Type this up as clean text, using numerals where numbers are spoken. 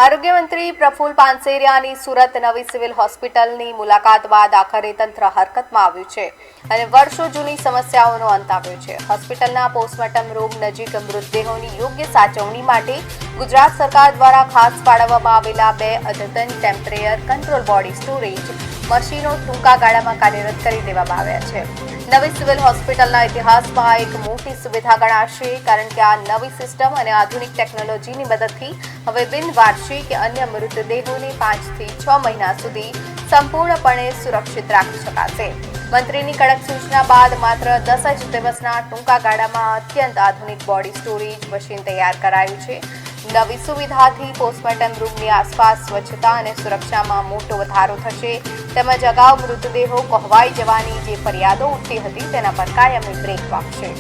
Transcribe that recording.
આરોગ્ય મંત્રી પ્રફુલ પાનસેરિયાની સુરત નવી સિવિલ હોસ્પિટલની મુલાકાત બાદ આખરે તંત્ર હરકતમાં આવ્યું છે અને વર્ષો જૂની સમસ્યાઓનો અંત આવ્યો છે. હોસ્પિટલના પોસ્ટમોર્ટમ રૂમ નજીક મૃતદેહોની યોગ્ય સાચવણી માટે ગુજરાત સરકાર દ્વારા ખાસ ફાળવવામાં આવેલા 2 અદ્યતન ટેમ્પરેચર કંટ્રોલ બોડી સ્ટોરેજ મશીનો ટૂંકા ગાળામાં કાર્યરત કરી દેવામાં આવ્યા છે. નવી સિવિલ હોસ્પિટલના ઇતિહાસમાં એક મોટી સુવિધા ગણાશે, કારણ કે આ નવી સિસ્ટમ અને આધુનિક ટેકનોલોજીની મદદથી હવે બિનવારસી કે અન્ય મૃતદેહોને 5 થી 6 મહિના સુધી સંપૂર્ણપણે સુરક્ષિત રાખી શકાશે. મંત્રીની કડક સૂચના બાદ માત્ર 10 જ દિવસના ટૂંકા ગાળામાં અત્યંત આધુનિક બોડી સ્ટોરેજ મશીન તૈયાર કરાયું છે. નવી સુવિધાથી પોસ્ટમોર્ટમ રૂમની આસપાસ સ્વચ્છતા અને સુરક્ષામાં મોટો વધારો થશે, તેમજ અગાઉ મૃતદેહો કોહવાઈ જવાની જે ફરિયાદો ઉઠતી હતી તેના પર કાયમી બ્રેક વાગશે.